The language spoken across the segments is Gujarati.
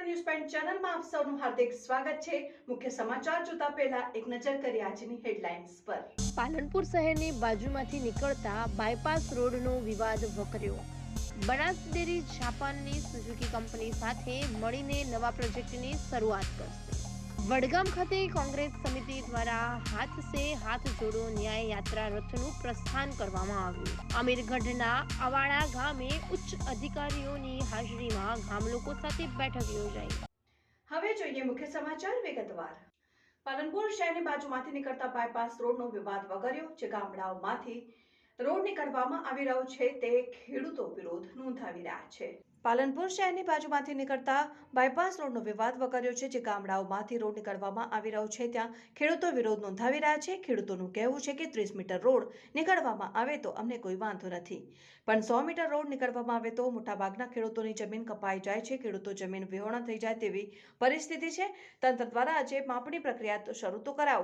ન્યૂઝ પોઈન્ટ ચેનલમાં આપ સૌનું હાર્દિક સ્વાગત છે। મુખ્ય સમાચાર જોતા પહેલા એક નજર કરીએ આજની હેડલાઇન્સ પર। પાલનપુર શહેરની બાજુમાંથી નીકળતા બાયપાસ રોડનો વિવાદ વકર્યો। બનાસ ડેરી જાપાનની સુઝુકી કંપની સાથે મળીને નવા પ્રોજેક્ટની શરૂઆત કરશે। વડગામ ખાતે કોંગ્રેસ સમિતિ દ્વારા હાથ સે હાથ જોડો ન્યાય યાત્રા રથનું પ્રસ્થાન કરવામાં આવ્યું। અમીરગઢના અવાડા ગામે ઉચ્ચ અધિકારીઓની હાજરીમાં ગામ લોકો સાથે બેઠક યોજાઈ। હવે જોઈએ મુખ્ય સમાચાર વિગતવાર। પાલનપુર શહેરની બાજુમાંથી નીકળતા બાયપાસ રોડનો વિવાદ વકર્યો। જે ગામડાઓમાંથી રોડ નીકળવામાં આવી રહ્યો છે તે ખેડૂતો વિરોધ નોંધાવી રહ્યા છે। પાલનપુર શહેરની બાજુમાંથી નીકળતા બાયપાસ રોડનો વિવાદ વકર્યો છે। જે ગામડાઓમાંથી રોડ નીકળવામાં આવી રહ્યો છે ત્યાં ખેડૂતો વિરોધ નોંધાવી રહ્યા છે। ખેડૂતોનું કહેવું છે કે 30 મીટર રોડ નીકળવામાં આવે તો અમને કોઈ વાંધો નથી, પણ 100 મીટર રોડ નીકળવામાં આવે તો મોટાભાગના ખેડૂતોની જમીન કપાઈ જાય છે। ખેડૂતો જમીન વિહોણા થઈ જાય તેવી પરિસ્થિતિ છે। તંત્ર દ્વારા આજે માપણી પ્રક્રિયા શરૂ તો કરાવ।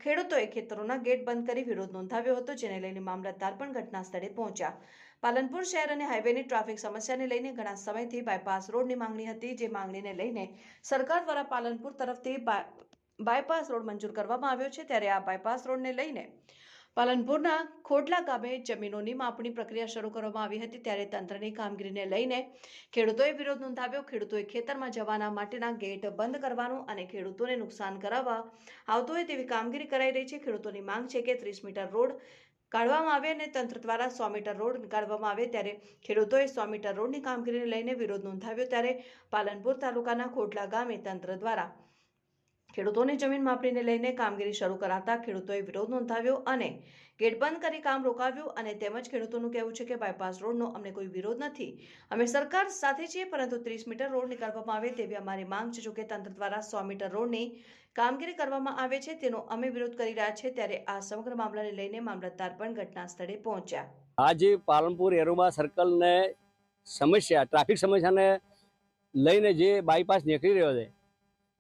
ખેડૂતોએ ખેતરોના ગેટ બંધ કરી વિરોધ નોંધાવ્યો હતો, જેને લઈને મામલતદાર પણ ઘટના સ્થળે પહોંચ્યા। પાલનપુર શહેર અને હાઈવેની ટ્રાફિક સમસ્યાને લઈને ઘણા સમયથી બાયપાસ રોડની માંગણી હતી, જે માંગણીને લઈને સરકાર દ્વારા પાલનપુર તરફથી બાયપાસ રોડ મંજૂર કરવામાં આવ્યો છે। ત્યારે આ બાયપાસ રોડને લઈને પાલનપુરના ખોડલા ગામે જમીનોની માપણી પ્રક્રિયા શરૂ કરવામાં આવી હતી। ત્યારે તંત્રની કામગીરીને લઈને ખેડૂતોએ વિરોધ નોંધાવ્યો। ખેડૂતોએ ખેતરમાં જવાના માટેના ગેટ બંધ કરવાનું અને ખેડૂતોને નુકસાન કરાવવા આવતું હોય તેવી કામગીરી કરાઈ રહી છે। ખેડૂતોની માંગ છે કે 30 મીટર રોડ કાઢવામાં આવે અને તંત્ર દ્વારા 100 મીટર રોડ કાઢવામાં આવે। ત્યારે ખેડૂતોએ 100 મીટર રોડની કામગીરીને લઈને વિરોધ નોંધાવ્યો। ત્યારે પાલનપુર તાલુકાના ખોડલા ગામે તંત્ર દ્વારા ખેડૂતોની જમીન માપણીને લઈને કામગીરી શરૂ કરાતા ખેડૂતોએ વિરોધ નોંધાવ્યો અને ગેટ બંધ કરી કામ રોકાવ્યું। અને તેમજ ખેડૂતોનું કહેવું છે કે બાયપાસ રોડનો અમને કોઈ વિરોધ નથી, અમે સરકાર સાથે છીએ, પરંતુ 30 મીટર રોડ નીકળવામાં આવે તેવી અમારી માંગ છે। જોકે તંત્ર દ્વારા 100 મીટર રોડની કામગીરી કરવામાં આવે છે તેનો અમે વિરોધ કરી રહ્યા છીએ। ત્યારે આ સમગ્ર મામલાને લઈને મામલતદાર પણ ઘટના સ્થળે પહોંચ્યા। આજે પાલનપુર એરોમા સર્કલને સમસ્યા ટ્રાફિક સમસ્યાને લઈને જે બાયપાસ નીકળી રહ્યો છે,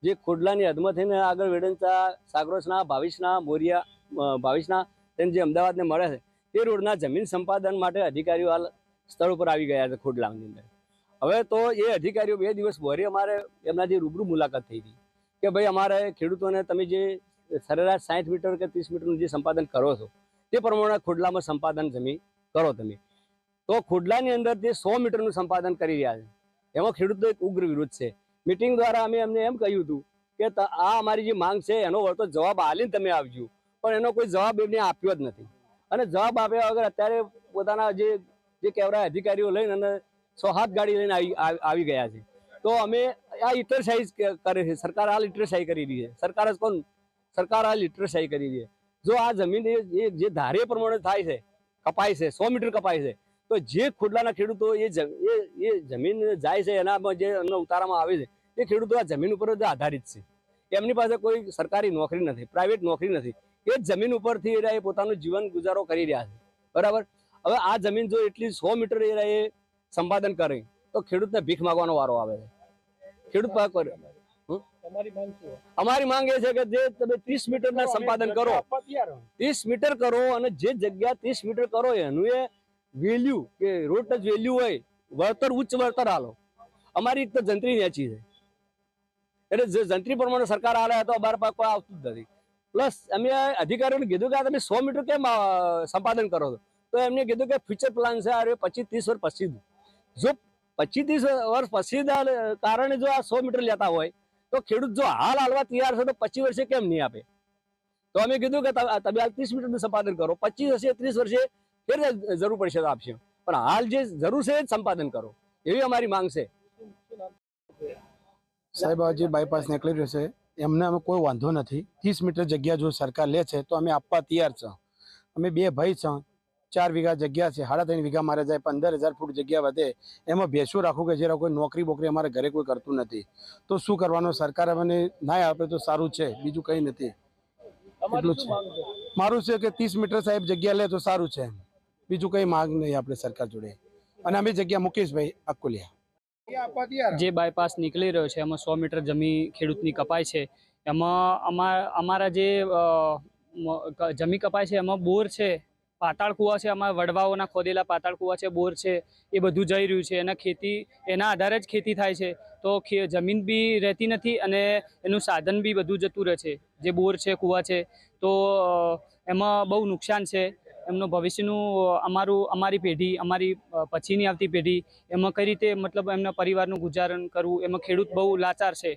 જે ખોડલાની હદમાં થઈને આગળ વેડંતા સાગરોસના ભાવિશના તેને જે અમદાવાદને મળે છે તે રોડના જમીન સંપાદન માટે અધિકારીઓ હાલ સ્થળ ઉપર આવી ગયા છે ખોડલાની અંદર। હવે તો એ અધિકારીઓ 2 દિવસ ભરી અમારે એમના જે રૂબરૂ મુલાકાત થઈ હતી કે ભાઈ અમારે ખેડૂતોને તમે જે સરેરાશ 60 મીટર કે 30 મીટરનું જે સંપાદન કરો છો તે પ્રમાણે ખોડલામાં સંપાદન જમીન કરો તમે। તો ખોડલાની અંદર જે 100 મીટરનું સંપાદન કરી રહ્યા છે એમાં ખેડૂતો એક ઉગ્ર વિરોધ છે। મીટિંગ દ્વારા અમે એમને એમ કહ્યું હતું કે આ અમારી જે માંગ છે એનો વળતો જવાબ આલીને તમે આવજો, પણ એનો કોઈ જવાબ એમને આપ્યો જ નથી। અને જવાબ આપ્યા વગર અત્યારે પોતાના જે કહેવાય અધિકારીઓ લઈને અને 100 ગાડી લઈને આવી ગયા છે। તો અમે આ ઇન્ટરસાઇઝ કરે છે, સરકાર હાલ ઇન્ટરસાઇઝ કરી રહી છે। સરકાર હાલ ઇન્ટરસાઇઝ કરી રહી છે। જો આ જમીન જે ધારે પ્રમાણે થાય છે, કપાય છે 100 મીટર કપાય છે, તો જે ખોડલાના ખેડૂતો એ જમીન જાય છે એનામાં જે ઉતારવામાં આવે છે એ ખેડૂતો આ જમીન ઉપર જ આધારિત છે। એમની પાસે કોઈ સરકારી નોકરી નથી, પ્રાઇવેટ નોકરી નથી, એ જ જમીન ઉપરથી એ પોતાનું જીવન ગુજારો કરી રહ્યા છે, બરાબર। હવે આ જમીન જો એટલી 100 મીટર એ સંપાદન કરે તો ખેડૂતને ભીખ માંગવાનો વારો આવે છે। ખેડૂત પાક કરે અમારી માંગ એ છે કે જે તમે 30 મીટરના સંપાદન કરો, 30 મીટર કરો અને જે જગ્યા 30 મીટર કરો એનું એ વેલ્યુ કે રોડ ટચ વેલ્યુ હોય, વળતર ઉચ્ચ વળતર આલો। અમારી એક તો જંત્રી નેચી છે, એટલે જે જંત્રી પ્રમાણે સરકાર આલે તો અમારા પાક કોઈ આવતું જ નથી। પ્લસ અમે અધિકારીઓને કીધું કે તમે 100 મીટર કેમ સંપાદન કરો છો, તો એમને કીધું કે ફ્યુચર પ્લાન છે આ 25-30 વર્ષ પછી, જો 25-30 વર્ષ પછી કારણે જો આ 100 મીટર લેતા હોય તો ખેડૂત જો હાલ હાલવા તૈયાર છે તો 25 વર્ષે કેમ નહીં આપે। તો અમે કીધું કે તમે હાલ 30 મીટરનું સંપાદન કરો, 25 વર્ષે 30 વર્ષે ફેર જરૂર પડશે તો આપશે, પણ હાલ જે જરૂર છે એ જ સંપાદન કરો, એવી અમારી માંગ છે। સાહેબ આજે બાયપાસ નીકળી રહ્યો છે એમને અમે કોઈ વાંધો નથી। 30 મીટર જગ્યા જો સરકાર લે છે તો અમે આપવા તૈયાર છે। અમે 2 ભાઈ છે, 4 વીઘા જગ્યા છે, 3.5 વીઘા મારે જાય, 15,000 ફૂટ જગ્યા વધે, એમાં ભેંસો રાખું કે જરા કોઈ નોકરી બોકરી અમારે ઘરે કોઈ કરતું નથી, તો શું કરવાનું? સરકાર અમને ના આપે તો સારું છે, બીજું કંઈ નથી। એટલું છે મારું છે કે 30 મીટર સાહેબ જગ્યા લે તો સારું છે, બીજું કંઈ માંગ નહીં આપણે સરકાર જોડે। અને અમે જગ્યા મુકેશભાઈ અકોલિયા। જે બાયપાસ નીકળી રહ્યો છે એમાં 100 મીટર જમીન ખેડૂતની કપાય છે, એમાં અમારા જે જમીન કપાય છે એમાં બોર છે પાતાળ કૂવા છે, અમારા વડવાઓના ખોદેલા પાતાળ કૂવા છે, બોર છે, એ બધું જઈ રહ્યું છે. એના આધારે જ ખેતી થાય છે. તો જમીન બી રહેતી નથી અને એનું સાધન બી બધું જતું રહે છે. જે બોર છે, કૂવા છે, તો એમાં બહુ નુકસાન છે. એમનું ભવિષ્યનું અમારી પેઢી, અમારી પછીની આવતી પેઢી, એમાં કઈ રીતે મતલબ એમના પરિવારનું ગુજારણ કરવું, એમાં ખેડૂત બહુ લાચાર છે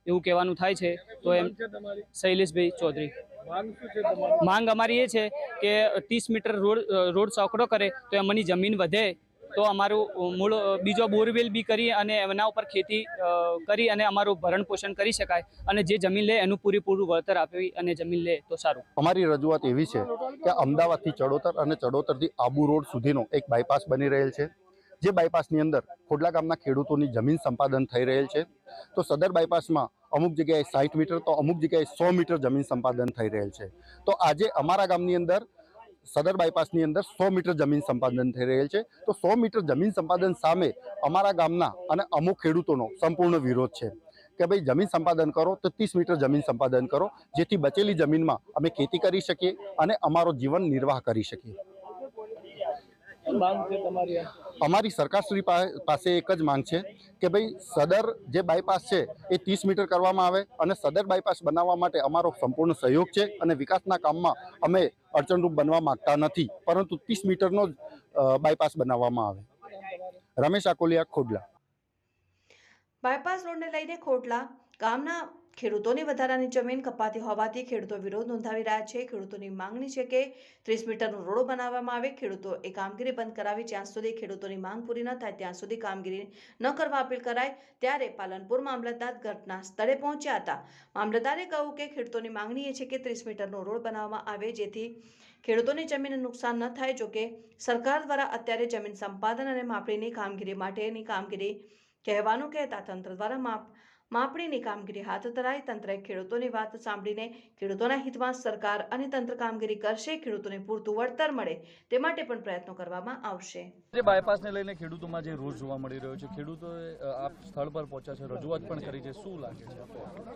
એવું કહેવાનું થાય છે. તો એમ શૈલેષભાઈ ચૌધરી, માંગ અમારી એ છે કે 30 મીટર રોડ ચોકડો કરે તો એમની જમીન વધે તો અમારું મૂળ બીજો બોરવેલ બી કરી અને એના ઉપર ખેતી કરી અને અમારું ભરણ પોષણ કરી શકાય. અને જે જમીન લે એનું પૂરેપૂરું વળતર આપી અને જમીન લે તો સારું. અમારી રજૂઆત એવી છે કે અમદાવાદથી ચડોતર અને ચડોતરથી આબુ રોડ સુધીનો એક બાયપાસ બની રહેલ છે. જે બાયપાસની અંદર ખોડલા ગામના ખેડૂતોની જમીન સંપાદન થઈ રહેલ છે. તો સદર બાયપાસમાં અમુક જગ્યાએ 60 મીટર તો અમુક જગ્યાએ 100 મીટર જમીન સંપાદન થઈ રહેલ છે. તો આજે અમારા ગામની અંદર સદર બાયપાસની અંદર 100 મીટર જમીન સંપાદન થઈ રહેલ છે. તો 100 મીટર જમીન સંપાદન સામે અમારા ગામના અને અમુક ખેડૂતોનો સંપૂર્ણ વિરોધ છે કે ભાઈ જમીન સંપાદન કરો તો 30 મીટર જમીન સંપાદન કરો, જેથી બચેલી જમીનમાં અમે ખેતી કરી શકીએ અને અમારો જીવન નિર્વાહ કરી શકીએ. અમારી સરકારશ્રી પાસે એક જ માંગ છે કે ભાઈ સદર જે બાયપાસ છે એ 30 મીટર કરવામાં આવે અને સદર બાયપાસ બનાવવા માટે અમારો સંપૂર્ણ સહયોગ છે અને વિકાસના કામમાં અમે અડચણરૂપ બનવા માંગતા નથી, પરંતુ 30 મીટરનો જ બાયપાસ બનાવવામાં આવે. રમેશ આકોલિયા, ખોડલા. બાયપાસ રોડને લઈને ખોડલા ગામના ખેડૂતોની વધારાની જમીન કપાતી હોવાથી ખેડૂતો વિરોધ નોંધાવી રહ્યા છે. ખેડૂતોની માંગણી છે કે 30 મીટરનો રોડ બનાવવામાં આવે. ખેડૂતો એ કામગીરી બંધ કરાવી જ્યાં સુધી ખેડૂતોની માંગ પૂરી ન થાય ત્યાં સુધી કામગીરી ન કરવા અપીલ કરાય. ત્યારે પાલનપુર મામલતદાર ઘટના સ્થળે પહોંચ્યા હતા. મામલતદારે કહ્યું કે ખેડૂતોની માંગણી એ છે કે 30 મીટરનો રોડ બનાવવામાં આવે જેથી ખેડૂતોની જમીનને નુકસાન ન થાય. જોકે સરકાર દ્વારા અત્યારે જમીન સંપાદન અને માપણીની કામગીરી માટેની કામગીરી કહેવાનું કહેતા તંત્ર દ્વારા માપણીની કામગીરી હાથ ધરાઈ. તંત્રએ ખેડૂતોની વાત સાંભળીને ખેડૂતોના હિતમાં સરકાર અને તંત્ર કામગીરી કરશે. ખેડૂતોને પૂરતું વળતર મળે તે માટે પણ પ્રયત્નો કરવામાં આવશે. જે બાયપાસને લઈને ખેડૂતોમાં જે રોષ જોવા મળી રહ્યો છે, ખેડૂતોએ આ સ્થળ પર પહોંચ્યા છે, રજૂઆત પણ કરી છે, શું લાગે છે?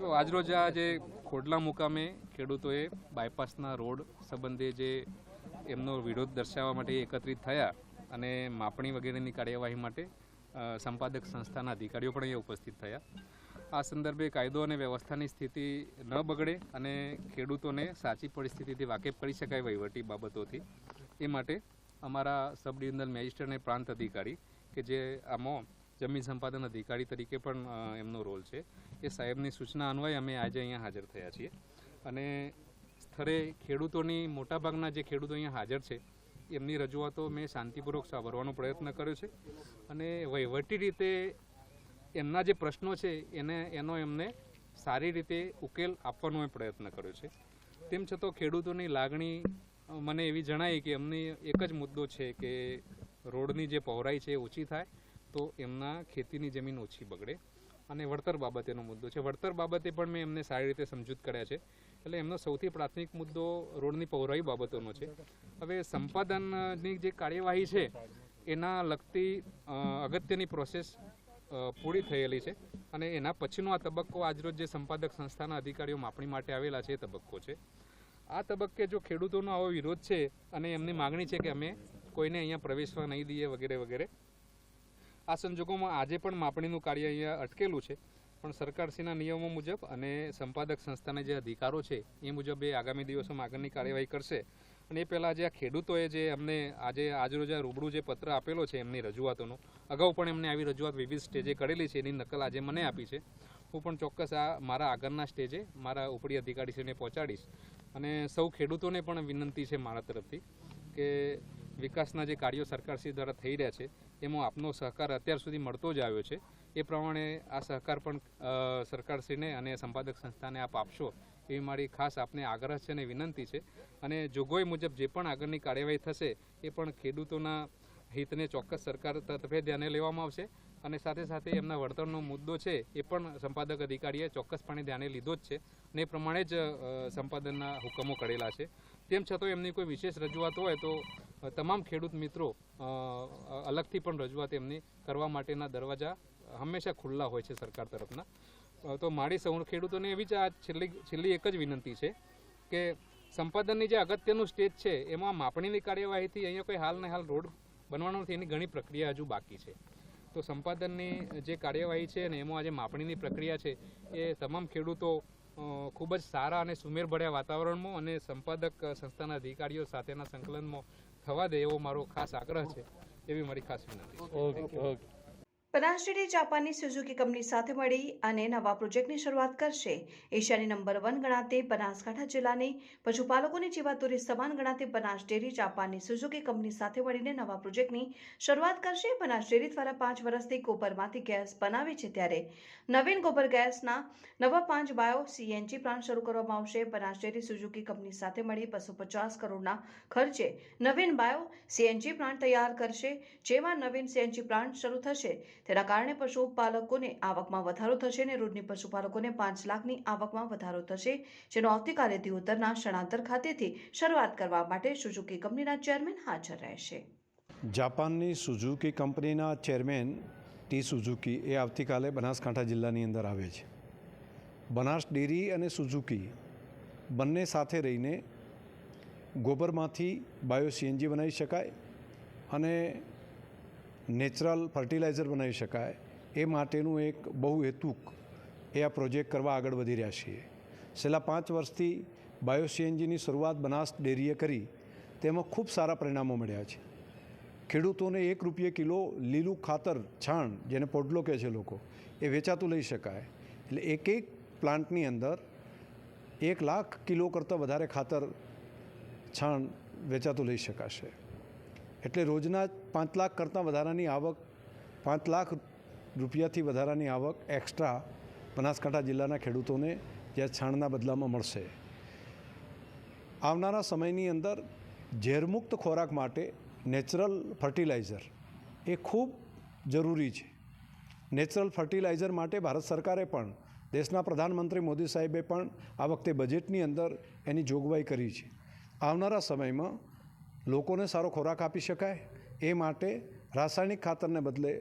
તો આજરોજ આ જે ખોડલા મુકામે ખેડૂતોએ બાયપાસના રોડ સંબંધે જે એમનો વિરોધ દર્શાવવા માટે એકત્રિત થયા અને માપણી વગેરેની કાર્યવાહી માટે સંપાદક સંસ્થાના અધિકારીઓ પણ અહીંયા ઉપસ્થિત થયા. આ સંદર્ભે કાયદો અને વ્યવસ્થાની સ્થિતિ ન બગડે અને ખેડૂતોને સાચી પરિસ્થિતિથી વાકેફ કરી શકાય વહીવટી બાબતોથી, એ માટે અમારા સબ ડિવિઝનલ મેજિસ્ટ્રેટ અને પ્રાંત અધિકારી કે જે આમાં જમીન સંપાદન અધિકારી તરીકે પણ એમનો રોલ છે, એ સાહેબની સૂચના અન્વયે અમે આજે અહીંયા હાજર થયા છીએ. અને સ્થળે ખેડૂતોની મોટાભાગના જે ખેડૂતો અહીંયા હાજર છે એમની રજૂઆતો મેં શાંતિપૂર્વક સાંભળવાનો પ્રયત્ન કર્યો છે અને વહીવટી રીતે એમના જે પ્રશ્નો છે એનો એમને સારી રીતે ઉકેલ આપવાનો પ્રયત્ન કર્યો છે. તેમ છતાં ખેડૂતોની લાગણી મને એવી જણાઈ કે એમની એક જ મુદ્દો છે કે રોડની જે પહોળાઈ છે એ ઓછી થાય તો એમના ખેતીની જમીન ઓછી બગડે અને વળતર બાબતેનો મુદ્દો છે. વળતર બાબતે પણ મેં એમને સારી રીતે સમજૂત કર્યા છે. એટલે એમનો સૌથી પ્રાથમિક મુદ્દો રોડની પહોળાઈ બાબતોનો છે. હવે સંપાદનની જે કાર્યવાહી છે એના લગતી અગત્યની પ્રોસેસ પૂરી થયેલી છે અને એના પછીનો આ તબક્કો આજરોજ જે સંપાદક સંસ્થાના અધિકારીઓ માપણી માટે આવેલા છે એ તબક્કો છે. આ તબક્કે જો ખેડૂતોનો આવો વિરોધ છે અને એમની માગણી છે કે અમે કોઈને અહીંયા પ્રવેશવા નહીં દઈએ વગેરે વગેરે, આ સંજોગોમાં આજે પણ માપણીનું કાર્ય અહીંયા અટકેલું છે. પણ સરકારશ્રીના નિયમો મુજબ અને સંપાદક સંસ્થાના જે અધિકારો છે એ મુજબ એ આગામી દિવસોમાં આગળની કાર્યવાહી કરશે. અને એ પહેલાં જે આ ખેડૂતોએ જે અમને આજરોજ આ રૂબરૂ જે પત્ર આપેલો છે એમની રજૂઆતોનો, અગાઉ પણ એમને આવી રજૂઆત વિવિધ સ્ટેજે કરેલી છે, એની નકલ આજે મને આપી છે. હું પણ ચોક્કસ આ મારા આગળના સ્ટેજે મારા ઉપરી અધિકારીશ્રીને પહોંચાડીશ. અને સૌ ખેડૂતોને પણ વિનંતી છે મારા તરફથી કે વિકાસના જે કાર્યો સરકારશ્રી દ્વારા થઈ રહ્યા છે એમાં આપનો સહકાર અત્યાર સુધી મળતો જ આવ્યો છે. એ પ્રમાણે આ સહકાર પણ સરકારશ્રીને અને સંપાદક સંસ્થાને આપ આપશો એવી મારી ખાસ આપને આગ્રહ છે અને વિનંતી છે. અને જોગવાઈ મુજબ જે પણ આગળની કાર્યવાહી થશે એ પણ ખેડૂતોના હિતને ચોક્કસ સરકાર તરફે ધ્યાને લેવામાં આવશે. અને સાથે સાથે એમના વળતરનો મુદ્દો છે એ પણ સંપાદક અધિકારીએ ચોક્કસપણે ધ્યાને લીધો જ છે અને એ પ્રમાણે જ સંપાદનના હુકમો કરેલા છે. તેમ છતાં એમની કોઈ વિશેષ રજૂઆત હોય તો તમામ ખેડૂત મિત્રો અલગથી પણ રજૂઆત એમની કરવા માટેના દરવાજા હંમેશા ખુલ્લા હોય છે સરકાર તરફના. તો મારી સૌ ખેડૂતોને એવી જ આ છેલ્લી એક જ વિનંતી છે કે સંપાદનની જે અગત્યનું સ્ટેજ છે એમાં માપણીની કાર્યવાહીથી અહીંયા કોઈ હાલ ને હાલ રોડ બનવાનો નથી, એની ઘણી પ્રક્રિયા હજુ બાકી છે. તો સંપાદનની જે કાર્યવાહી છે ને એમાં આજે માપણીની પ્રક્રિયા છે એ તમામ ખેડૂતો ખૂબ જ સારા અને સુમેળભર્યા વાતાવરણમાં અને સંપાદક સંસ્થાના અધિકારીઓ સાથેના સંકલનમાં થવા દે એવો મારો ખાસ આગ્રહ છે, એવી મારી ખાસ વિનંતી છે. બનાસ ડેરી જાપાનની સુઝુકી કંપની સાથે મળી અને નવા પ્રોજેક્ટની શરૂઆત કરશે. એશિયાની નંબર 1 ગણાતી બનાસકાંઠા જિલ્લાની પશુપાલકોની જીવાદોરી સમાન ગણાતી બનાસ ડેરી જાપાનની સુઝુકી કંપની સાથે મળીને નવા પ્રોજેક્ટની શરૂઆત કરશે. બનાસ ડેરી દ્વારા 5 વર્ષથી ગોબરમાંથી ગેસ બનાવે છે, ત્યારે નવીન ગોબર ગેસના નવા 5 બાયો સીએનજી પ્લાન્ટ શરૂ કરવામાં આવશે. બનાસ ડેરી સુઝુકી કંપની સાથે મળી 250 કરોડના ખર્ચે નવીન બાયો સીએનજી પ્લાન્ટ તૈયાર કરશે. જેમાં નવીન સીએનજી પ્લાન્ટ શરૂ થશે તેના કારણે પશુપાલકોને આવકમાં વધારો થશે અને રોજની પશુપાલકોને 5 લાખની આવકમાં વધારો થશે, જેનો આવતીકાલે દિયોદરના શણાંતર ખાતેથી શરૂઆત કરવા માટે સુઝુકી કંપનીના ચેરમેન હાજર રહેશે. જાપાનની સુઝુકી કંપનીના ચેરમેન ટી સુઝુકી એ આવતીકાલે બનાસકાંઠા જિલ્લાની અંદર આવે છે. બનાસ ડેરી અને સુઝુકી બંને સાથે રહીને ગોબરમાંથી બાયો સીએનજી બનાવી શકાય અને નેચરલ ફર્ટિલાઇઝર બનાવી શકાય એ માટેનું એક બહુહેતુક એ આ પ્રોજેક્ટ કરવા આગળ વધી રહ્યા છીએ. છેલ્લા 5 વર્ષથી બાયો સીએનજીની શરૂઆત બનાસ ડેરીએ કરી, તેમાં ખૂબ સારા પરિણામો મળ્યા છે. ખેડૂતોને 1 રૂપિયા કિલો લીલું ખાતર છાણ, જેને પોડલો કહે છે લોકો, એ વેચાતું લઈ શકાય. એટલે એક પ્લાન્ટની અંદર 1 લાખ કિલો કરતાં વધારે ખાતર છાણ વેચાતું લઈ શકાશે. એટલે રોજના 5 લાખ કરતાં વધારાની આવક, 5 લાખ રૂપિયાથી વધારાની આવક એક્સ્ટ્રા બનાસકાંઠા જિલ્લાના ખેડૂતોને જે છાણના બદલામાં મળશે. આવનારા સમયની અંદર ઝેરમુક્ત ખોરાક માટે નેચરલ ફર્ટિલાઇઝર એ ખૂબ જરૂરી છે. નેચરલ ફર્ટિલાઇઝર માટે ભારત સરકારે પણ, દેશના પ્રધાનમંત્રી મોદી સાહેબે પણ આ વખતે બજેટની અંદર એની જોગવાઈ કરી છે. આવનારા સમયમાં લોકોને સારો ખોરાક આપી શકાય એ માટે રાસાયણિક ખાતરને બદલે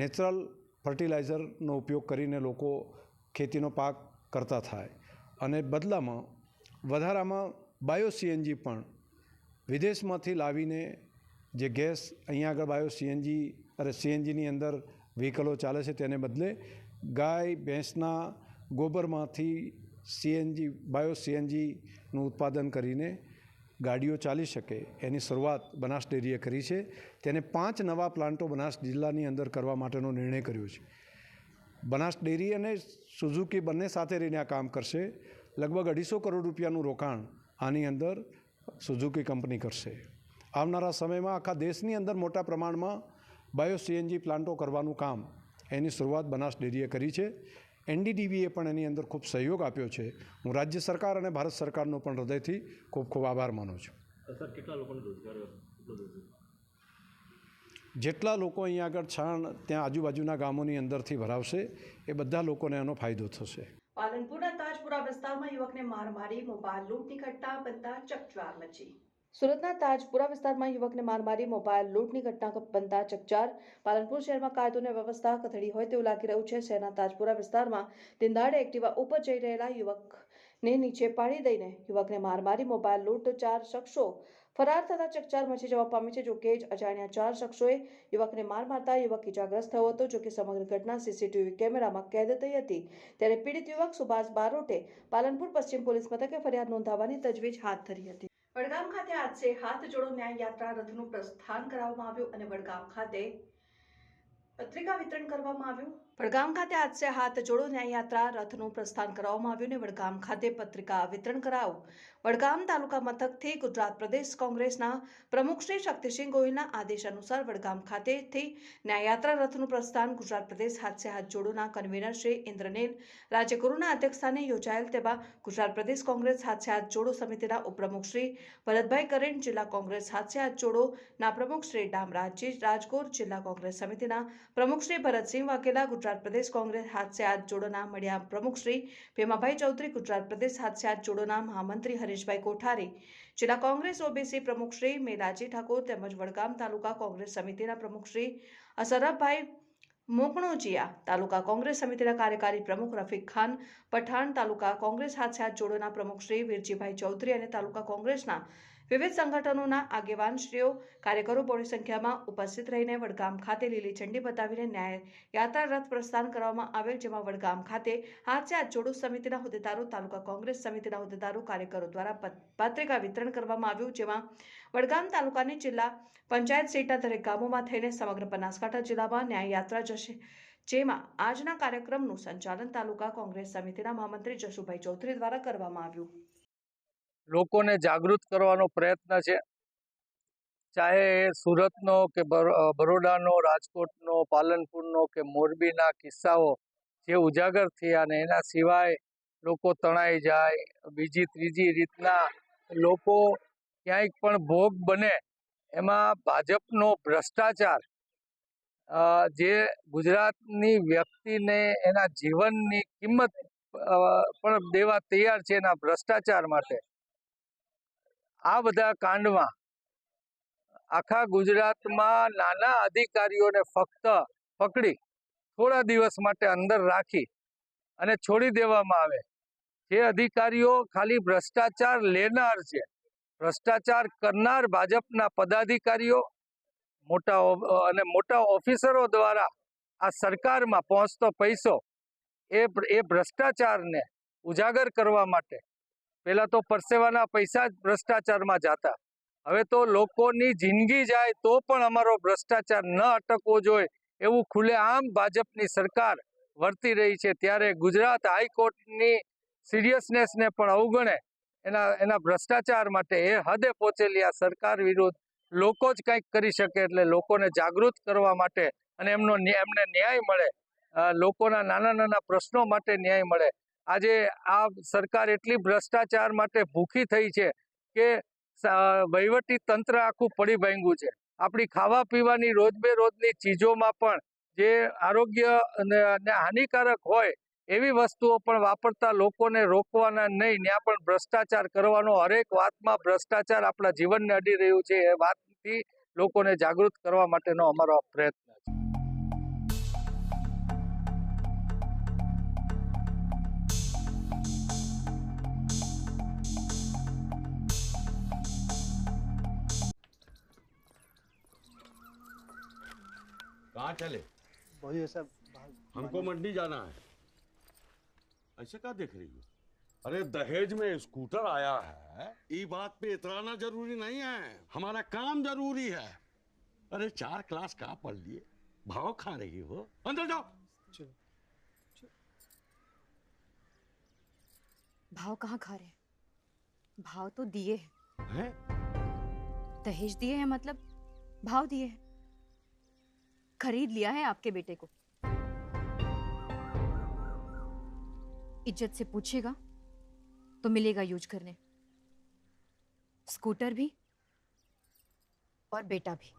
નેચરલ ફર્ટિલાઇઝરનો ઉપયોગ કરીને લોકો ખેતીનો પાક કરતા થાય અને બદલામાં વધારામાં બાયો સીએનજી પણ વિદેશમાંથી લાવીને જે ગેસ અહીંયા આગળ બાયો સીએનજીની અંદર વ્હીકલો ચાલે છે તેને બદલે ગાય ભેંસના ગોબરમાંથી સીએનજી બાયો સીએનજીનું ઉત્પાદન કરીને ગાડીઓ ચાલી શકે એની શરૂઆત બનાસ ડેરીએ કરી છે. તેને 5 નવા પ્લાન્ટો બનાસ જિલ્લાની અંદર કરવા માટેનો નિર્ણય કર્યો છે. બનાસ ડેરી અને સુઝુકી બંને સાથે રહીને આ કામ કરશે. લગભગ 250 કરોડ રૂપિયાનું રોકાણ આની અંદર સુઝુકી કંપની કરશે. આવનારા સમયમાં આખા દેશની અંદર મોટા પ્રમાણમાં બાયો સીએનજી પ્લાન્ટો કરવાનું કામ એની શરૂઆત બનાસ ડેરીએ કરી છે. એનડીડીબીએ પણ એની અંદર ખૂબ સહયોગ આપ્યો છે. હું રાજ્ય સરકાર અને ભારત સરકારનો પણ હૃદયથી ખૂબ ખૂબ આભાર માનું છું. જેટલા લોકો અહીંયા આગળ છાણ ત્યાં આજુબાજુના ગામોની અંદરથી ભરાવશે એ બધા લોકોને એનો ફાયદો થશે. પાલનપુરના તાજપુરા વિસ્તારમાં યુવકને માર મારી મોબાઈલ લૂંટની ઘટના બનતા ચકચાર મચી. સુરતના તાજપુરા વિસ્તારમાં યુવકને માર મારી મોબાઈલ લૂંટની ઘટના બનતા ચકચાર. પાલનપુર શહેરમાં કાયદો અને વ્યવસ્થા કથળી હોય તેવું લાગી રહ્યું છે. શહેરના તાજપુરા વિસ્તારમાં દિનદાડે એક્ટિવા ઉપર જઈ રહેલા યુવકને નીચે પાડી દઈને યુવકને માર મારી મોબાઈલ લૂંટ 4 શખ્સો ફરાર થતા ચકચાર મચી જવા પામી છે. જોકે અજાણ્યા 4 શખ્સોએ યુવકને માર મારતા યુવક ઇજાગ્રસ્ત થયો હતો. જોકે સમગ્ર ઘટના સીસીટીવી કેમેરામાં કેદ થઈ હતી. ત્યારે પીડિત યુવક સુભાષ બારોટે પાલનપુર પશ્ચિમ પોલીસ મથકે ફરિયાદ નોંધાવવાની તજવીજ હાથ ધરી હતી. વડગામ ખાતે આજથી હાથ જોડો ન્યાય યાત્રા રથનું પ્રસ્થાન કરાવવામાં આવ્યું અને વડગામ ખાતે પત્રિકા વિતરણ કરવામાં આવ્યું. વડગામ ખાતે આજથી હાથ જોડો ન્યાય યાત્રા રથનું પ્રસ્થાન કરાવવામાં આવ્યું અને વડગામ ખાતે પત્રિકા વિતરણ કરાયું. વડગામ તાલુકા મથકથી ગુજરાત પ્રદેશ કોંગ્રેસના પ્રમુખ શ્રી શક્તિસિંહ ગોહિલના આદેશ અનુસાર વડગામ ખાતેથી ન્યાયયાત્રા રથનું પ્રસ્થાન ગુજરાત પ્રદેશ હાથસે હાથ જોડોના કન્વીનર શ્રી ઇન્દ્રનીલ રાજ્યગુરુના અધ્યક્ષસ્થાને યોજાયેલ. તેમાં ગુજરાત પ્રદેશ કોંગ્રેસ હાથસે હાથ જોડો સમિતિના ઉપપ્રમુખ શ્રી ભરતભાઈ કરેણ, જિલ્લા કોંગ્રેસ હાથસે હાથ જોડોના પ્રમુખ શ્રી ડામરાજજી રાજગોર, જિલ્લા કોંગ્રેસ સમિતિના પ્રમુખ શ્રી ભરતસિંહ વાઘેલા, ગુજરાત પ્રદેશ કોંગ્રેસ હાથસે હાથ જોડોના મળ્યા પ્રમુખ શ્રી ભીમાભાઈ ચૌધરી, ગુજરાત પ્રદેશ હાથસે હાથ જોડોના મહામંત્રી હરીશભાઈ કોઠારી, જિલ્લા કોંગ્રેસ ઓબીસી પ્રમુખ શ્રી મેલાજી ઠાકોર તેમજ વડગામ તાલુકા કોંગ્રેસ સમિતિના પ્રમુખ શ્રી અસરફભાઈ મોકણોજીયા તાલુકા કોંગ્રેસ સમિતિના કાર્યકારી પ્રમુખ રફીક ખાન પઠાણ, તાલુકા કોંગ્રેસ હાથ જોડોના પ્રમુખ શ્રી વીરજીભાઈ ચૌધરી અને તાલુકા કોંગ્રેસના વિવિધ સંગઠનોના આગેવાનશ્રીઓ કાર્યકરો બહોળી સંખ્યામાં ઉપસ્થિત રહીને વડગામ ખાતે લીલી ઝંડી બતાવીને ન્યાય યાત્રા રથ પ્રસ્થાન કરવામાં આવેલ, જેમાં વડગામ ખાતે હાથ જોડો સમિતિના હોદ્દેદારો, તાલુકા કોંગ્રેસ સમિતિના હોદ્દેદારો, કાર્યકરો દ્વારા પત્રિકા વિતરણ કરવામાં આવ્યું, જેમાં વડગામ તાલુકાની જિલ્લા પંચાયત સીટના દરેક ગામોમાં થઈને સમગ્ર બનાસકાંઠા જિલ્લામાં ન્યાય યાત્રા જશે, જેમાં આજના કાર્યક્રમનું સંચાલન તાલુકા કોંગ્રેસ સમિતિના મહામંત્રી જશુભાઈ ચૌધરી દ્વારા કરવામાં આવ્યું. લોકોને જાગૃત કરવાનો પ્રયત્ન છે. ચાહે એ સુરતનો કે બરોડાનો, રાજકોટનો, પાલનપુરનો કે મોરબીના કિસ્સાઓ જે ઉજાગર થયા અને એના સિવાય લોકો તણાઈ જાય, બીજી ત્રીજી રીતના લોકો ક્યાંક પણ ભોગ બને, એમાં ભાજપનો ભ્રષ્ટાચાર જે ગુજરાતની વ્યક્તિને એના જીવનની કિંમત પણ દેવા તૈયાર છે એના ભ્રષ્ટાચાર માટે, આ બધા કાંડમાં આખા ગુજરાતમાં નાના અધિકારીઓને ફક્ત પકડી થોડા દિવસ માટે અંદર રાખી અને છોડી દેવામાં આવે. જે અધિકારીઓ ખાલી ભ્રષ્ટાચાર લેનાર છે, ભ્રષ્ટાચાર કરનાર ભાજપના પદાધિકારીઓ મોટા ઓફિસરો દ્વારા આ સરકારમાં પહોંચતો પૈસો એ ભ્રષ્ટાચારને ઉજાગર કરવા માટે પહેલાં તો પરસેવાના પૈસા જ ભ્રષ્ટાચારમાં જતા, હવે તો લોકોની જિંદગી જાય તો પણ અમારો ભ્રષ્ટાચાર ન અટકવો જોઈએ એવું ખુલ્લેઆમ ભાજપની સરકાર વર્તી રહી છે. ત્યારે ગુજરાત હાઈકોર્ટની સિરિયસનેસને પણ અવગણે એના ભ્રષ્ટાચાર માટે એ હદે પહોંચેલી આ સરકાર વિરુદ્ધ લોકો જ કંઈક કરી શકે, એટલે લોકોને જાગૃત કરવા માટે અને એમને ન્યાય મળે, લોકોના નાના નાના પ્રશ્નો માટે ન્યાય મળે. આજે આ સરકાર એટલી ભ્રષ્ટાચાર માટે ભૂખી થઈ છે કે વહીવટી તંત્ર આખું પડી ભાંગ્યું છે. આપણી ખાવા પીવાની રોજબેરોજની ચીજોમાં પણ જે આરોગ્યને હાનિકારક હોય એવી વસ્તુઓ પણ વાપરતા લોકોને રોકવાના નહીં, ત્યાં પણ ભ્રષ્ટાચાર કરવાનો, હરેક વાતમાં ભ્રષ્ટાચાર આપણા જીવનને અડી રહ્યું છે. એ વાતથી લોકોને જાગૃત કરવા માટેનો અમારો પ્રયત્ન છે. कहाँ चले? बोलिए साहब, हमको मंडी जाना है. ऐसे क्या देख रही हो? अरे दहेज में स्कूटर आया है, ये बात पे इतराना जरूरी नहीं है, हमारा काम जरूरी है. अरे 4 क्लास कहाँ पढ़ लिए, भाव खा रही हो? अंदर जाओ. चलो. भाव कहाँ खा रहे? भाव तो दिए हैं? दहेज दिए हैं, मतलब भाव दिए हैं. खरीद लिया है आपके बेटे को. इज्जत से पूछेगा तो मिलेगा यूज करने, स्कूटर भी और बेटा भी.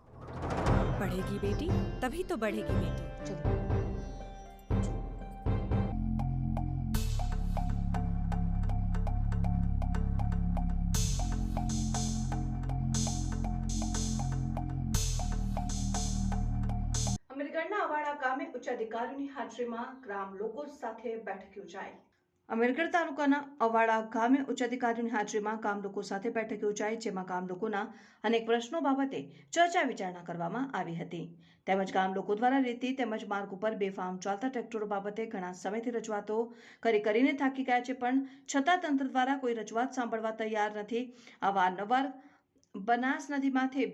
पढ़ेगी बेटी तभी तो बढ़ेगी बेटी. चलो. અમીરગઢના અવાડા ગામે ઉચ્ચ અધિકારીઓની હાજરીમાં ગ્રામ લોકો સાથે બેઠક યોજાઈ. અમીરગઢ તાલુકાના અવાડા ગામે ઉચ્ચ અધિકારીઓની હાજરીમાં ગામ લોકો સાથે બેઠક યોજાઈ, જેમાં ગામ લોકોના અનેક પ્રશ્નો બાબતે ચર્ચા વિચારણા કરવામાં આવી હતી. તેમજ ગામ લોકો દ્વારા રેતી તેમજ માર્ગ ઉપર બેફામ ચાલતા ટ્રેક્ટરો બાબતે ઘણા સમયથી રજૂઆતો કરીને થાકી ગયા છે, પણ છતાં તંત્ર દ્વારા કોઈ રજૂઆત સાંભળવા તૈયાર નથી. અવારનવાર બનાસ નદીમાંથી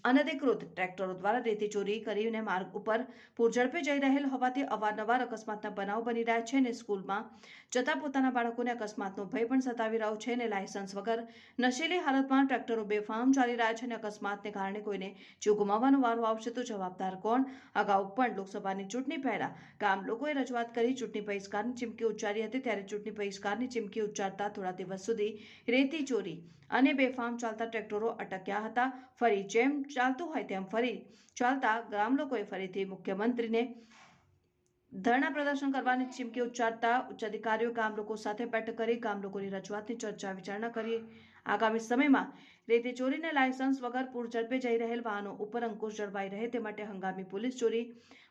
અનધિકૃત ટ્રેક્ટરો દ્વારા રેતી ચોરી કરીને માર્ગ ઉપર પૂરઝડપે જઈ રહેલ હોવાથી અવારનવાર અકસ્માતના બનાવ બની રહ્યા છે અને સ્કૂલમાં જતા પોતાના બાળકોને અકસ્માતનો ભય પણ સતાવી રહ્યો છે અને લાયસન્સ વગર નશીલી હાલતમાં ટ્રેક્ટરો બેફામ ચાલી રહ્યા છે અને અકસ્માતને કારણે કોઈને જીવ ગુમાવવાનો વારો આવશે તો જવાબદાર કોણ? અગાઉ પણ લોકસભાની ચૂંટણી પહેલા ગામ લોકોએ રજૂઆત કરી ચૂંટણી બહિષ્કારની ચીમકી ઉચ્ચારી હતી, ત્યારે ચૂંટણી બહિષ્કારની ચીમકી ઉચ્ચારતા થોડા દિવસ સુધી રેતી ચોરી અને બેફામ ચાલતા ટ્રેક્ટરો અટક્યા હતા. ફરી જેમ ચાલતું હોય તેમ ફરી ચાલતા ગામ લોકોએ ફરીથી મુખ્યમંત્રીને ધરણા પ્રદર્શન કરવાની ચીમકી ઉચ્ચારતા ઉચ્ચ અધિકારીઓ ગામ લોકો સાથે બેઠક કરી ગામ લોકોની રજૂઆતની ચર્ચા વિચારણા કરી આગામી સમયમાં રેતી ચોરીને લાયસન્સ વગર પૂરઝડપે જઈ રહેલ વાહનો ઉપર અંકુશ જળવાઈ રહે તે માટે હંગામી પોલીસ ચોરી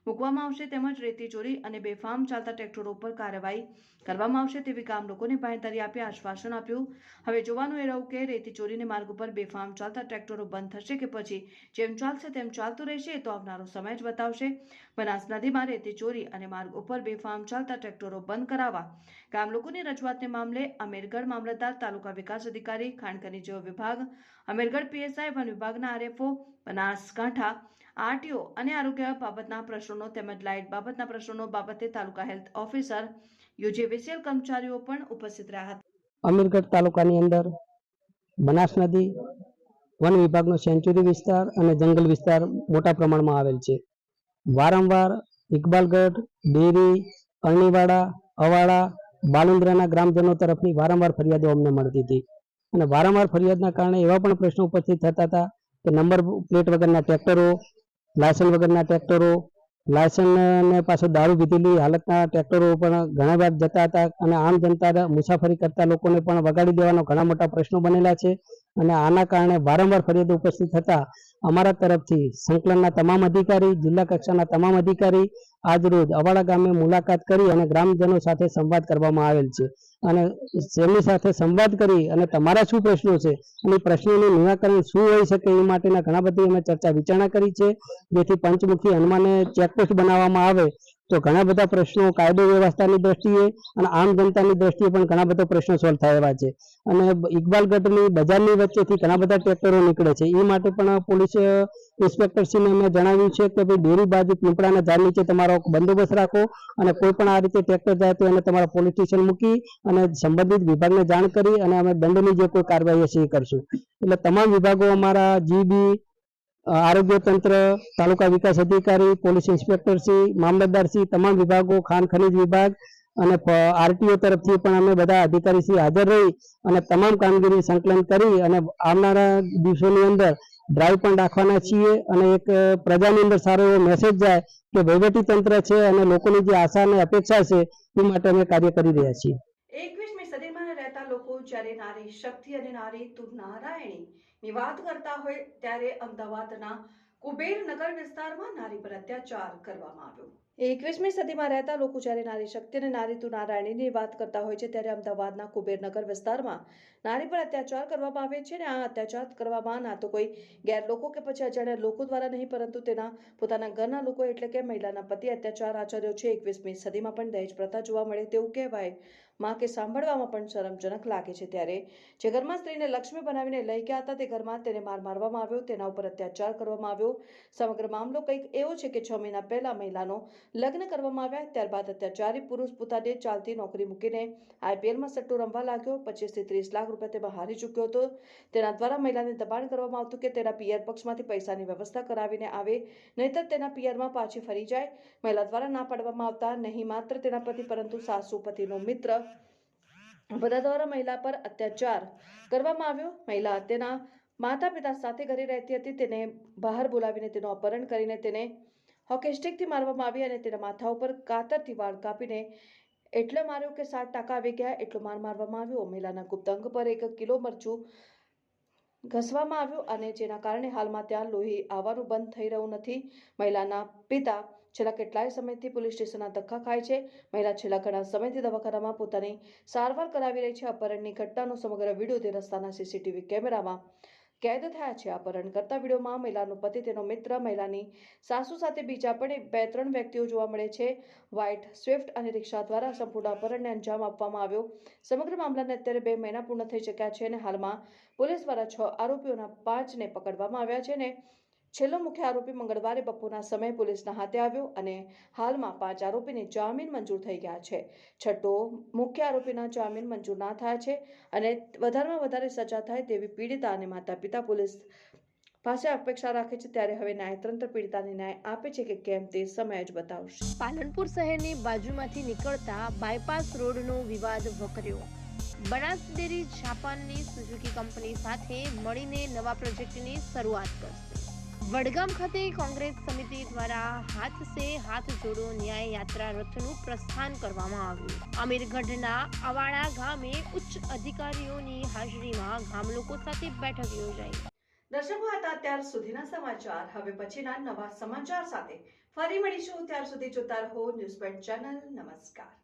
મૂકવામાં આવશે તેમજ રેતી ચોરી અને બેફામ ચાલતા ટ્રેક્ટરો પર કાર્યવાહી કરવામાં આવશે તેવી ગામ લોકોને બાંહેધરી આપી આશ્વાસન આપ્યું. હવે જોવાનું એ રહ્યું કે રેતી ચોરીને માર્ગ ઉપર બેફામ ચાલતા ટ્રેક્ટરો બંધ થશે કે પછી જેમ ચાલશે તેમ ચાલતું રહેશે એ તો આવનારો સમય જ બતાવશે. બનાસ નદીમાં રેતી ચોરી અને માર્ગ ઉપર બેફામ ચાલતા ટ્રેક્ટરો બંધ કરાવવા ગામ લોકોની રજૂઆતને મામલે અમીરગઢ મામલતદાર, તાલુકા વિકાસ અધિકારી, ખાણ ખનીજ વિભાગ, અમીરગઢ પીએસઆઈ, વન વિભાગના આરએફઓ, બનાસકાંઠા આરટીઓ અને આરોગ્ય બાબતના પ્રશ્નોનો તેમજ લાઇટ બાબતના પ્રશ્નોનો બાબતે તાલુકા હેલ્થ ઓફિસર, યુજીવીસીએલ કર્મચારીઓ પણ ઉપસ્થિત રહ્યા હતા. અમીરગઢ તાલુકાની અંદર બનાસ નદી, વન વિભાગનો સેન્ચુરી વિસ્તાર અને જંગલ વિસ્તાર મોટા પ્રમાણમાં આવેલ છે. વારંવાર ઇકબાલગઢ, ડેરી, અરણીવાડા, અવાડા, બાલુંદ્રાના ગ્રામજનો તરફની વારંવાર ફરિયાદો અમને મળતી હતી અને વારંવાર ફરિયાદના કારણે એવા પણ પ્રશ્નો ઉપસ્થિત થતા હતા કે નંબર પ્લેટ વગરના ટ્રેક્ટરો, લાયસન્સ વગરના ટ્રેક્ટરો, લાયસન્સને પાછો દારૂ પીધેલી હાલતના ટ્રેક્ટરો પણ ઘણા વાર જતા હતા અને આમ જનતા મુસાફરી કરતા લોકોને પણ વગાડી દેવાનો ઘણા મોટા પ્રશ્નો બનેલા છે અને આના કારણે વારંવાર ફરિયાદો ઉપસ્થિત થતા અમારા તરફથી સંકલનના તમામ અધિકારી, જિલ્લા કક્ષાના તમામ અધિકારી આજરોજ અવાડા ગામે મુલાકાત કરી અને ગ્રામજનો સાથે સંવાદ કરવામાં આવેલ છે અને તેમની સાથે સંવાદ કરી અને તમારા શું પ્રશ્નો છે અને પ્રશ્નોનું નિરાકરણ શું હોઈ શકે એ માટેના ઘણા બધી અમે ચર્ચા વિચારણા કરી છે, જેથી પંચમુખી હનુમાને ચેકપોસ્ટ બનાવવામાં આવે તો ઘણા બધા પ્રશ્નો કાયદો વ્યવસ્થાની દ્રષ્ટિએ અને આમ જનતાની દ્રષ્ટિએ પણ ઘણા બધા પ્રશ્નો સોલ્વ થયા એવા છે અને ઇકબાલગઢની બજારની વચ્ચેથી ઘણા બધા ટ્રેક્ટરો નીકળે છે એ માટે પણ પોલીસ ઇન્સ્પેક્ટરશ્રીને અમે જણાવ્યું છે કે ભાઈ ડેરી બાજુ પીપળાના ઝાડ નીચે તમારો બંદોબસ્ત રાખો અને કોઈ પણ આ રીતે ટ્રેક્ટર જાય તો એને તમારા પોલીસ સ્ટેશન મૂકી અને સંબંધિત વિભાગને જાણ કરી અને અમે દંડની જે કોઈ કાર્યવાહી હશે એ કરશું. એટલે તમામ વિભાગો અમારા જીબી, આરોગ્ય તંત્ર, તાલુકા વિકાસ અધિકારી, પોલીસ ઇન્સ્પેક્ટરશ્રી, મામલતદારશ્રી, તમામ વિભાગો, ખાણ ખનીજ વિભાગ અને આરટીઓ તરફથી પણ અમે બધા અધિકારીશ્રી હાજર રહી અને તમામ કામગીરી સંકલન કરી અને આવનારા દિવસોની અંદર ડ્રાઈવ પણ રાખવાના છીએ અને એક પ્રજાની અંદર સારો એવો મેસેજ જાય કે વહીવટી તંત્ર છે અને લોકોની જે આશા અને અપેક્ષા છે એ માટે અમે કાર્ય કરી રહ્યા છીએ. 21મી સદીમાં રહેતા લોકો જ્યારે નારી શક્તિ અને નારી તું નારાયણી ની વાત કરતા હોય ત્યારે અમદાવાદના કુબેરનગર વિસ્તારમાં નારી પર અત્યાચાર કરવામાં આવ્યો. 21મી સદીમાં રહેતા લોકો જ્યારે નારી શક્તિ અને નારી તું નારાયણીની વાત કરતા હોય છે ત્યારે અમદાવાદના કુબેરનગર વિસ્તારમાં નારી પર અત્યાચાર કરવામાં આવે છે અને આ અત્યાચાર કરવામાં ના તો કોઈ ગેર લોકો કે પછી અજાણ્યા લોકો દ્વારા નહીં પરંતુ તેના પોતાના ઘરના લોકો એટલે કે મહિલાના પતિ અત્યાચાર આચર્યો છે. 21મી સદીમાં પણ દહેજ પ્રથા જોવા મળે તેવું કહેવાય માં કે સાંભળવામાં પણ શરમજનક લાગે છે. ત્યારે જે ઘરમાં સ્ત્રીને લક્ષ્મી બનાવીને લઈ ગયા હતા તે ઘરમાં તેને મારવામાં આવ્યો, તેના ઉપર અત્યાચાર કરવામાં આવ્યો. સમગ્ર મામલો કંઈક એવો છે કે 6 મહિના પહેલા મહિલાનો લગ્ન કરવામાં આવ્યા, ત્યારબાદ અત્યાચારી પુરુષ પોતાને ચાલતી નોકરી મૂકીને આઈપીએલમાં સટ્ટો રમવા લાગ્યો. 25 થી 30 લાખ રૂપિયા તેમાં હારી ચૂક્યો હતો. તેના દ્વારા મહિલાને દબાણ કરવામાં આવતું કે તેના પિયર પક્ષમાંથી પૈસાની વ્યવસ્થા કરાવીને આવે, નહીતર તેના પિયરમાં પાછી ફરી જાય. મહિલા દ્વારા ના પાડવામાં આવતા નહીં માત્ર તેના પતિ પરંતુ સાસુ, પતિનો મિત્ર બધા દ્વારા મહિલા પર અત્યાચાર કરવામાં આવ્યો. મહિલા તેના માતા પિતા સાથે ઘરે રહેતી હતી, તેને બહાર બોલાવીને તેનું અપહરણ કરીને તેને હોકી સ્ટિકથી મારવામાં આવી અને તેના માથા ઉપર કાતરથી વાળ કાપીને એટલો માર્યો કે 7 આવી ગયા એટલો મારવામાં આવ્યો. મહિલાના ગુપ્ત અંગ પર 1 કિલો મરચું ઘસવામાં આવ્યું અને જેના કારણે હાલમાં ત્યાં લોહી આવવાનું બંધ થઈ રહ્યું નથી. મહિલાના પિતા છેલ્લા કેટલાય સમયથી પોલીસ સ્ટેશનના ધક્કા ખાય છે. મહિલા છેલ્લા ઘણા સમયથી દવાખાનામાં પોતાની સારવાર કરાવી રહી છે. અપહરણની ઘટનાનો સમગ્ર વિડીયો તે રસ્તાના સીસીટીવી કેમેરામાં કેદ થયા છે. અપહરણ કરતા વિડીયોમાં મહિલાનો પતિ, તેનો મિત્ર, મહિલાની સાસુ સાથે બીજા પણ 2-3 વ્યક્તિઓ જોવા મળે છે. વ્હાઇટ સ્વિફ્ટ અને રિક્ષા દ્વારા સંપૂર્ણ અપહરણને અંજામ આપવામાં આવ્યો. સમગ્ર મામલાને અત્યારે 2 મહિના પૂર્ણ થઈ ચૂક્યા છે અને હાલમાં પોલીસ દ્વારા 6 આરોપીઓના 5ને પકડવામાં આવ્યા છે અને છેલ્લો મુખ્ય આરોપી મંગળવારે બપોરના સમયે પોલીસના હાથે આવ્યો અને હાલમાં 5 આરોપીને જામીન મંજૂર થઈ ગયા છે. છઠ્ઠો મુખ્ય આરોપીના જામીન મંજૂર ના થયા છે અને વધારેમાં વધારે સજા થાય તેવી પીડિતા અને માતા પિતા પોલીસ પાસે અપેક્ષા રાખે છે. ત્યારે હવે ન્યાયતંત્ર પીડિતાને ન્યાય આપે છે કે કેમ તે સમય જ બતાવશે. પાલનપુર શહેરની બાજુમાંથી નીકળતા બાયપાસ રોડનો વિવાદ વકર્યો. બનાસ ડેરી જાપાનની સુઝુકી કંપની સાથે મળીને નવા પ્રોજેક્ટની શરૂઆત કરશે. વડગામ ખાતે કોંગ્રેસ સમિતિ દ્વારા હાથ સે હાથ જોડો ન્યાય યાત્રા રથનું પ્રસ્થાન કરવામાં આવ્યું. અમીરગઢના અવાડા ગામે ઉચ્ચ અધિકારીઓની હાજરીમાં ગામ લોકો સાથે બેઠક યોજાઈ. દર્શકો હતા અત્યાર સુધીના સમાચાર. હવે પછીના નવા સમાચાર સાથે ફરી મળીશું. ત્યાર સુધી જોતા રહો ન્યૂઝ પોઈન્ટ ચેનલ. નમસ્કાર.